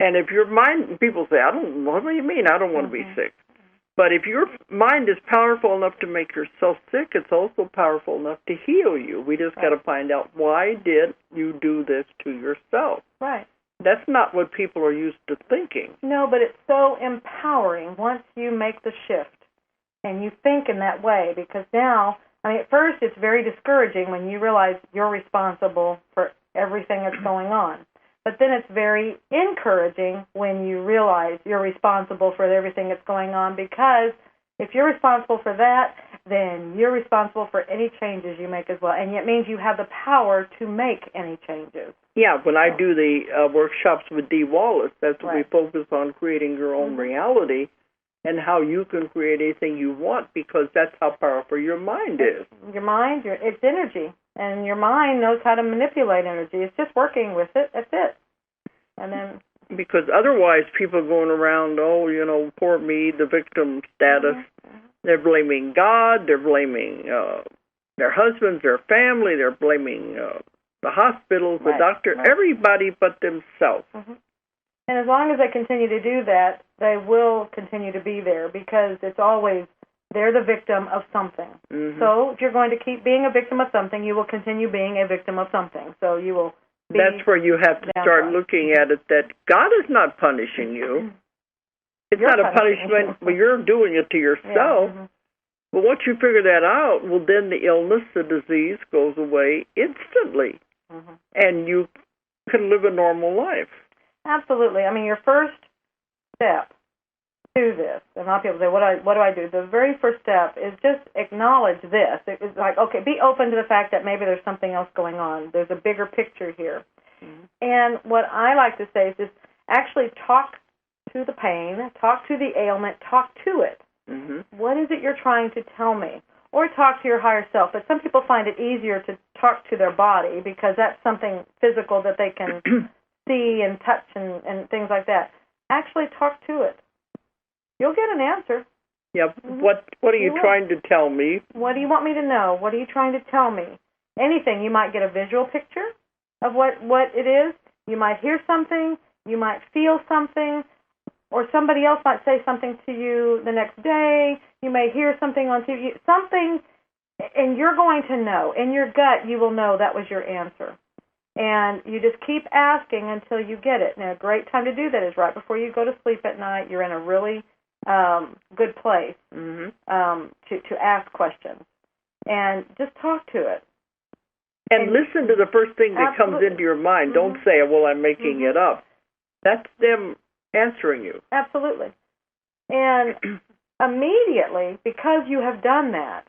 And if your mind, people say, what do you mean? I don't want to be sick. But if your mind is powerful enough to make yourself sick, it's also powerful enough to heal you. We just got to find out, why did you do this to yourself? Right. That's not what people are used to thinking. No, but it's so empowering once you make the shift and you think in that way, because now, at first it's very discouraging when you realize you're responsible for everything that's going on. But then it's very encouraging when you realize you're responsible for everything that's going on, because if you're responsible for that, then you're responsible for any changes you make as well. And it means you have the power to make any changes. Yeah, when I do the workshops with Dee Wallace, that's what we focus on, creating your own reality and how you can create anything you want, because that's how powerful your mind is. Your mind, it's energy. And your mind knows how to manipulate energy. It's just working with it. That's it. And then, because otherwise people going around, poor me, the victim status. They're blaming God. They're blaming their husbands, their family. They're blaming the hospitals, the doctor, everybody but themselves. And as long as they continue to do that, they will continue to be there, because it's always, they're the victim of something. So if you're going to keep being a victim of something, you will continue being a victim of something. So you will be. That's where you have to start looking at it, that God is not punishing you. It's not a punishment, but you're doing it to yourself. But once you figure that out, well, then the illness, the disease goes away instantly. And you can live a normal life. Absolutely. Your first step to this, and a lot of people say, what do I do? The very first step is just acknowledge this. It's like, okay, be open to the fact that maybe there's something else going on. There's a bigger picture here. And what I like to say is just actually talk to the pain, talk to the ailment, talk to it. What is it you're trying to tell me? Or talk to your higher self. But some people find it easier to talk to their body, because that's something physical that they can see and touch and things like that. Actually talk to it. You'll get an answer. Yeah. What are you trying to tell me? What do you want me to know? What are you trying to tell me? Anything. You might get a visual picture of what it is. You might hear something. You might feel something. Or somebody else might say something to you the next day. You may hear something on TV. Something, and you're going to know. In your gut, you will know that was your answer. And you just keep asking until you get it. Now, a great time to do that is right before you go to sleep at night. You're in a really good place to ask questions. And just talk to it. And listen to the first thing that comes into your mind. Don't say, well, I'm making it up. That's them answering you. Absolutely. And immediately, because you have done that,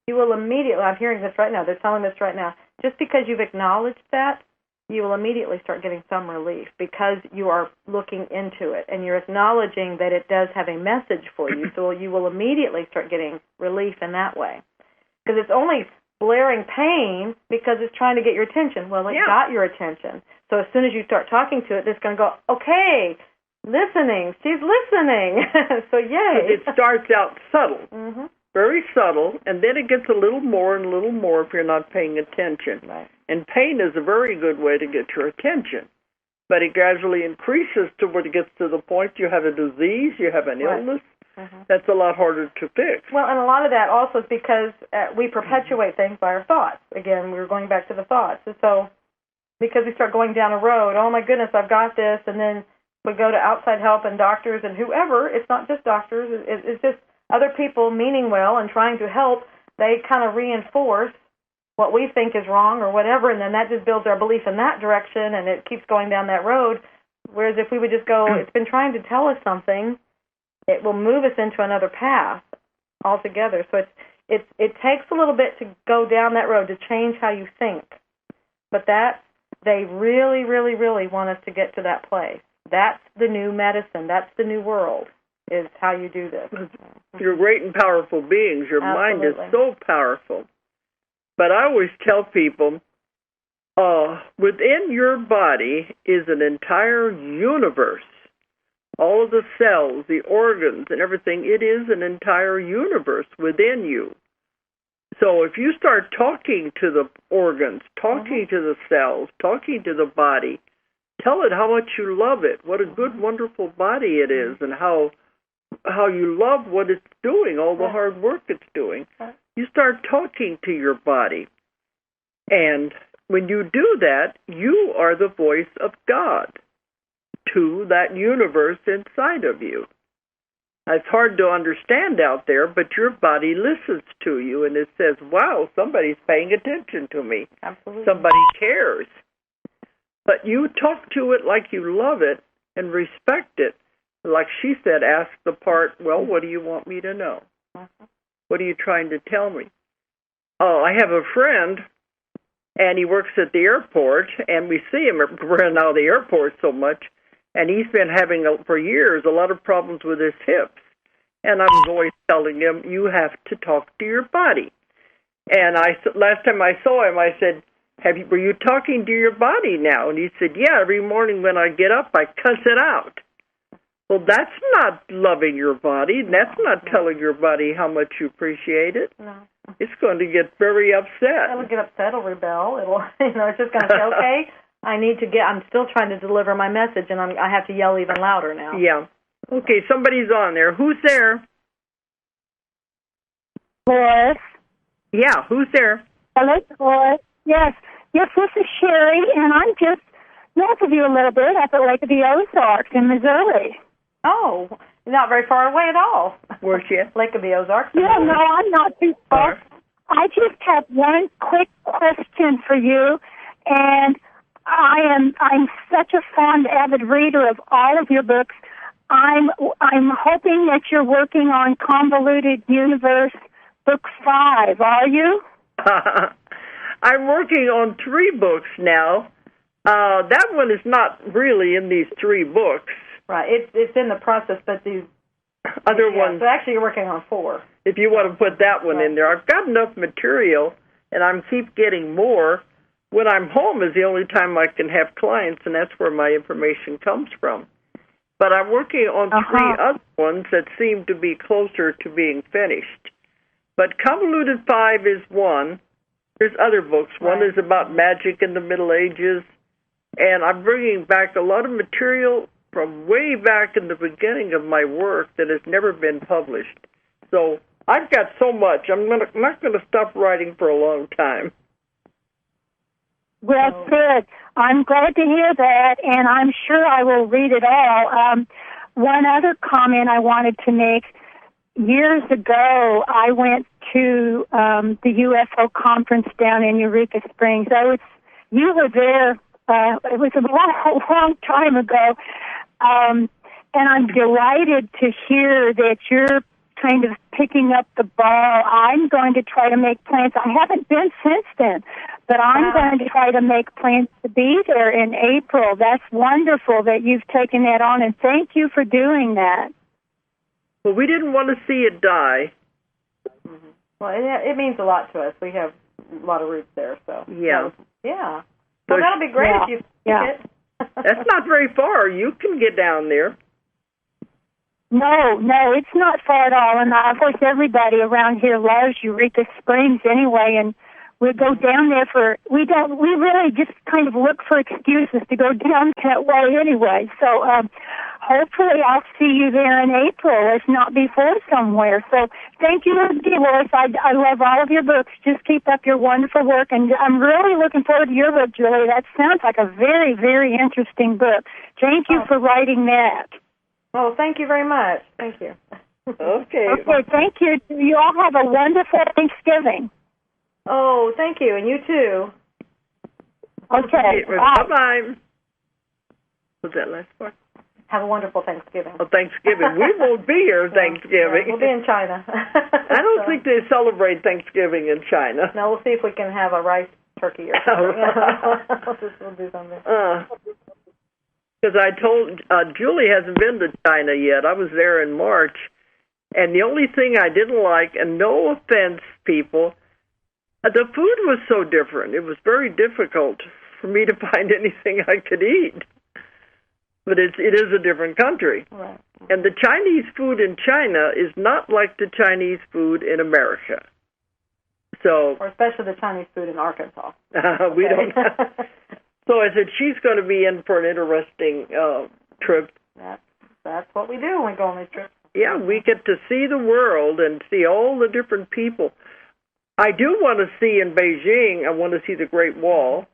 you will immediately, I'm hearing this right now, they're telling this right now, just because you've acknowledged that, you will immediately start getting some relief because you are looking into it and you're acknowledging that it does have a message for you, so you will immediately start getting relief in that way. Because it's only blaring pain because it's trying to get your attention. Well, it got your attention. So as soon as you start talking to it, it's going to go, okay, listening. She's listening. So yay. It starts out subtle, very subtle, and then it gets a little more and a little more if you're not paying attention. Right. And pain is a very good way to get your attention. But it gradually increases to where it gets to the point you have a disease, you have an illness. That's a lot harder to fix. Well, and a lot of that also is because we perpetuate things by our thoughts. Again, we were going back to the thoughts. And so because we start going down a road, oh, my goodness, I've got this, and then we go to outside help and doctors and whoever. It's not just doctors. It's just other people meaning well and trying to help. They kind of reinforce what we think is wrong or whatever, and then that just builds our belief in that direction, and it keeps going down that road. Whereas if we would just go, it's been trying to tell us something, it will move us into another path altogether. So it takes a little bit to go down that road, to change how you think. But that, they really, really, really want us to get to that place. That's the new medicine. That's the new world, is how you do this. You're great and powerful beings. Your mind is so powerful. But I always tell people, within your body is an entire universe. All of the cells, the organs, and everything, it is an entire universe within you. So if you start talking to the organs, talking to the cells, talking to the body, tell it how much you love it, what a good, wonderful body it is, and how you love what it's doing, all the hard work it's doing. You start talking to your body. And when you do that, you are the voice of God to that universe inside of you. It's hard to understand out there, but your body listens to you, and it says, wow, somebody's paying attention to me. Absolutely. Somebody cares. But you talk to it like you love it and respect it. Like she said, ask the part, well, what do you want me to know? What are you trying to tell me? Oh, I have a friend, and he works at the airport, and we see him running out of the airport so much, and he's been having, for years, a lot of problems with his hips. And I'm always telling him, you have to talk to your body. And last time I saw him, I said, were you talking to your body now? And he said, yeah, every morning when I get up, I cuss it out. Well, that's not loving your body. That's not telling your body how much you appreciate it. No. It's going to get very upset. It'll get upset, it'll rebel. It's just going to say, okay, I'm still trying to deliver my message, and I have to yell even louder now. Yeah. Okay, somebody's on there. Who's there? Dolores. Yeah, who's there? Hello, Dolores. Yes, this is Sherry, and I'm just north of you a little bit up at Lake of the Ozarks in Missouri. Oh, not very far away at all. Where's she? Lake of the Ozarks. Yeah, no, I'm not too far. I just have one quick question for you, and I'm such a fond, avid reader of all of your books. I'm hoping that you're working on Convoluted Universe Book 5. Are you? I'm working on 3 books now. That one is not really in these 3 books. Right, it's in the process, but the other ones. So actually, you're working on 4. If you want to put that one in there, I've got enough material, and I'm keep getting more. When I'm home is the only time I can have clients, and that's where my information comes from. But I'm working on 3 other ones that seem to be closer to being finished. But Convoluted 5 is one. There's other books. One is about magic in the Middle Ages, and I'm bringing back a lot of material from way back in the beginning of my work that has never been published. So I've got so much. I'm not going to stop writing for a long time. Well, good. I'm glad to hear that, and I'm sure I will read it all. One other comment I wanted to make. Years ago, I went to the UFO conference down in Eureka Springs. You were there. It was a long time ago, and I'm delighted to hear that you're kind of picking up the ball. I'm going to try to make plans. I haven't been since then, but I'm going to try to make plans to be there in April. That's wonderful that you've taken that on, and thank you for doing that. Well, we didn't want to see it die. Mm-hmm. Well, it means a lot to us. We have a lot of roots there, so. Yeah. Yeah. Well, that'll be great if you pick it. That's not very far. You can get down there. No, it's not far at all. And, of course, everybody around here loves Eureka Springs anyway, and we go down there we really just kind of look for excuses to go down that way anyway. So hopefully I'll see you there in April, if not before somewhere. So thank you, Dolores. I love all of your books. Just keep up your wonderful work. And I'm really looking forward to your book, Julie. That sounds like a very, very interesting book. Thank you for writing that. Oh, thank you very much. Thank you. Okay, thank you. You all have a wonderful Thanksgiving. Oh, thank you, and you too. Okay, bye-bye. Was that last part? Have a wonderful Thanksgiving. Oh, Thanksgiving. We won't be here Thanksgiving. We'll be in China. I don't think they celebrate Thanksgiving in China. No, we'll see if we can have a rice turkey or something. We'll do something. Because I told Julie hasn't been to China yet. I was there in March, and the only thing I didn't like, and no offense, people, the food was so different. It was very difficult for me to find anything I could eat. But it is a different country. Right. And the Chinese food in China is not like the Chinese food in America. So, or especially the Chinese food in Arkansas. We don't have. So I said, she's going to be in for an interesting trip. That's what we do when we go on these trips. Yeah, we get to see the world and see all the different people. I do want to see in Beijing, I want to see the Great Wall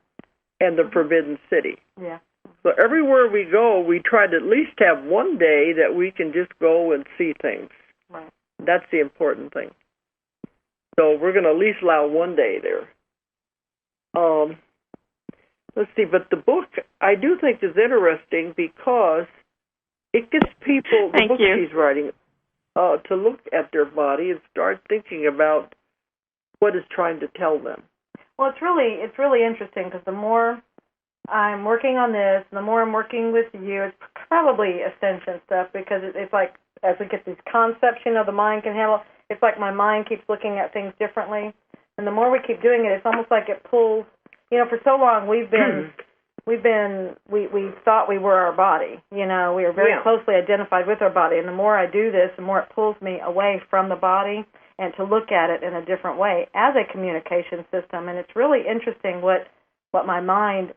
and the Forbidden City. Yeah. So everywhere we go, we try to at least have one day that we can just go and see things. Right. That's the important thing. So we're going to at least allow one day there. Let's see, but the book I do think is interesting because it gets people, the book she's writing, to look at their body and start thinking about what it's trying to tell them. Well, it's really interesting because the more I'm working on this, the more I'm working with you, it's probably ascension stuff because it's like as we get these concepts, the mind can handle, it's like my mind keeps looking at things differently. And the more we keep doing it, it's almost like it pulls, for so long we thought we were our body. We were very closely identified with our body. And the more I do this, the more it pulls me away from the body and to look at it in a different way as a communication system. And it's really interesting what my mind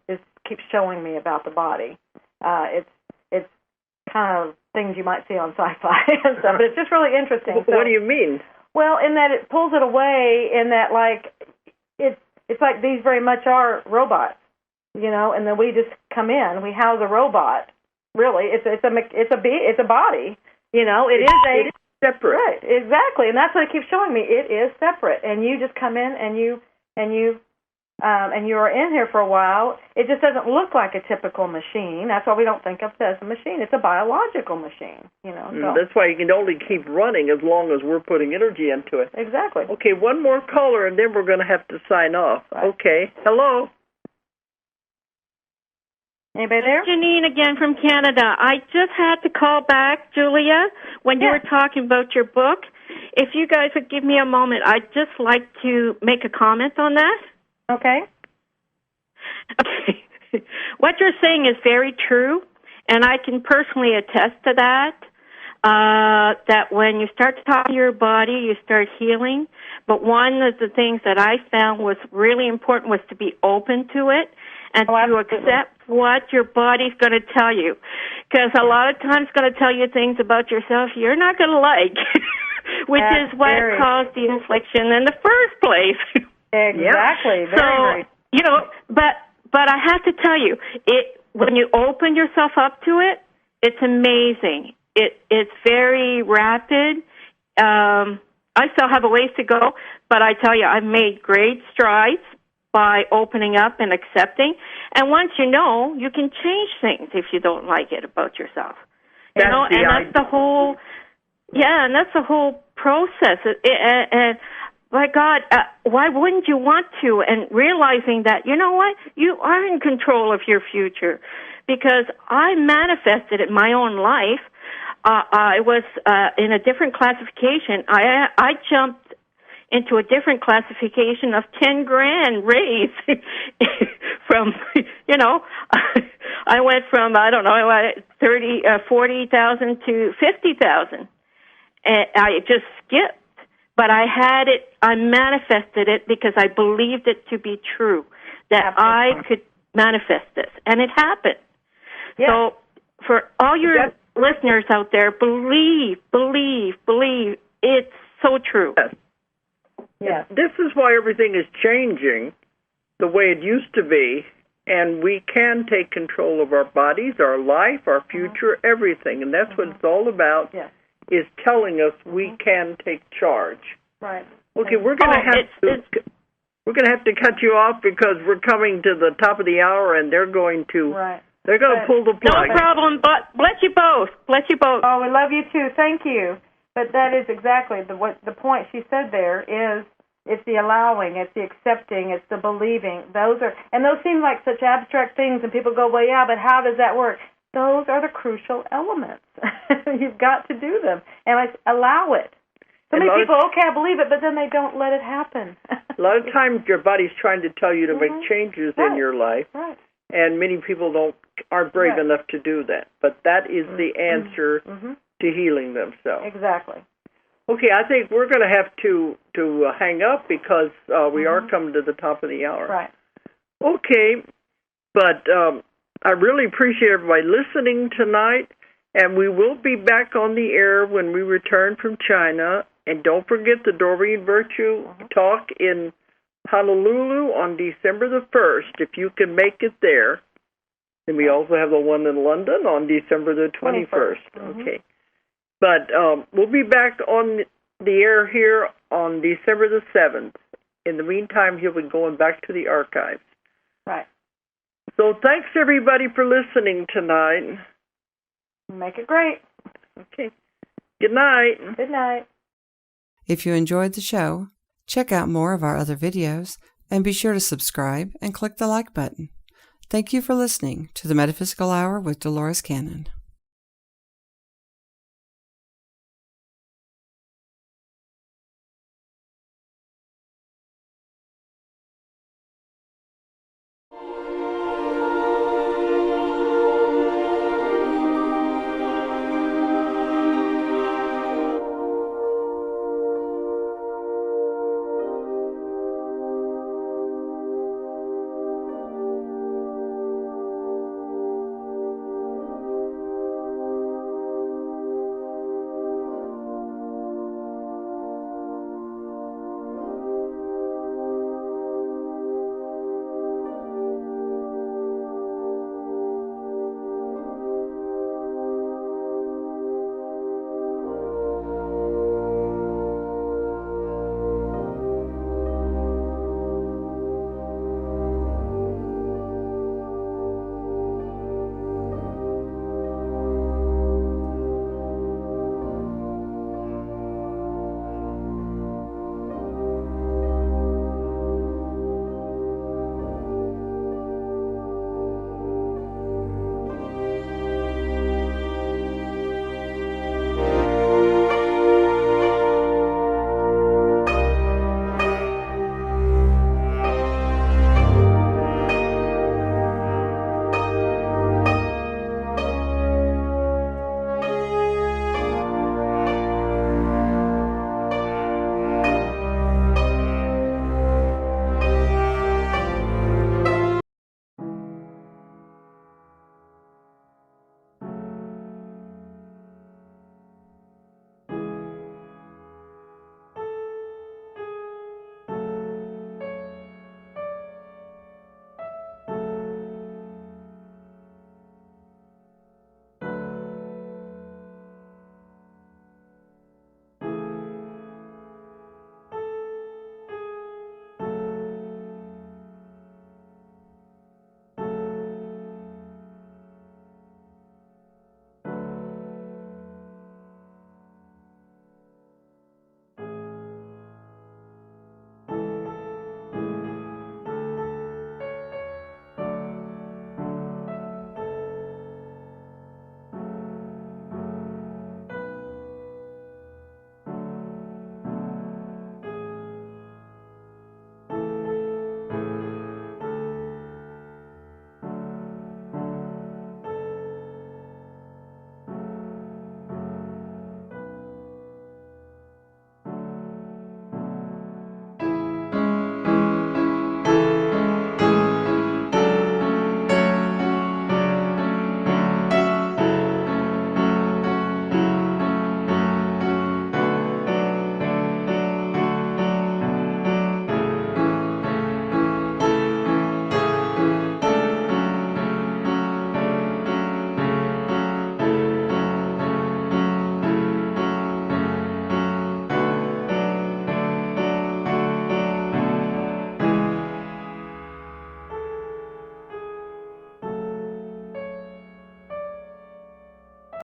keeps showing me about the body. It's kind of things you might see on sci-fi and stuff, but it's just really interesting. What do you mean? Well, in that it pulls it away, in that it's like these very much are robots, and then we just come in, we house a robot. Really, it's a body, it is separate. Right, exactly, and that's what it keeps showing me. It is separate, and you just come in and you are in here for a while. It just doesn't look like a typical machine. That's why we don't think of it as a machine. It's a biological machine, So. That's why you can only keep running as long as we're putting energy into it. Exactly. Okay, one more caller, and then we're going to have to sign off. Right. Okay. Hello. Anybody there? Janine again from Canada. I just had to call back, Julia, when you were talking about your book. If you guys would give me a moment, I'd just like to make a comment on that. Okay. What you're saying is very true, and I can personally attest to that, that when you start to talk to your body, you start healing. But one of the things that I found was really important was to be open to it and to accept what your body's going to tell you. Because a lot of times it's going to tell you things about yourself you're not going to like, which is what caused the infliction in the first place. Exactly. Very. But but I have to tell you, when you open yourself up to it, it's amazing. It's very rapid. I still have a ways to go, but I tell you, I've made great strides by opening up and accepting. And once you know, you can change things if you don't like it about yourself. That's the whole, and that's the whole process. And by God, why wouldn't you want to? And realizing that, you know what, you are in control of your future. Because I manifested it in my own life. I was in a different classification. I jumped into a different classification of 10 grand raise from, I went from, I don't know, 40,000 to 50,000. And I just skipped. But I had it, I manifested it because I believed it to be true, that I could manifest this. And it happened. Yeah. So for all your listeners out there, believe. It's so true. Yes. Yes. This is why everything is changing the way it used to be, and we can take control of our bodies, our life, our future, everything. And that's what it's all about, is telling us we can take charge. Right. Okay, we're going to have to cut you off because we're coming to the top of the hour, and they're going to pull the plug. No problem, but bless you both. Bless you both. Oh, we love you too. Thank you. But that is exactly the point she said there is it's the allowing, it's the accepting, it's the believing. Those seem like such abstract things, and people go, well, yeah, but how does that work? Those are the crucial elements. You've got to do them and allow it. So many people, I believe it, but then they don't let it happen. A lot of times your body's trying to tell you to make changes in your life, and many people aren't brave enough to do that. But that is the answer to healing themselves. Exactly. Okay, I think we're going to have to hang up because we are coming to the top of the hour. Right. Okay, but I really appreciate everybody listening tonight, and we will be back on the air when we return from China. And don't forget the Doreen Virtue Talk in Honolulu on December the 1st, if you can make it there. And we also have the one in London on December the 21st. Okay. But we'll be back on the air here on December the 7th. In the meantime, he'll be going back to the archives. Right. So thanks, everybody, for listening tonight. Make it great. Okay. Good night. Good night. If you enjoyed the show, check out more of our other videos and be sure to subscribe and click the like button. Thank you for listening to the Metaphysical Hour with Dolores Cannon.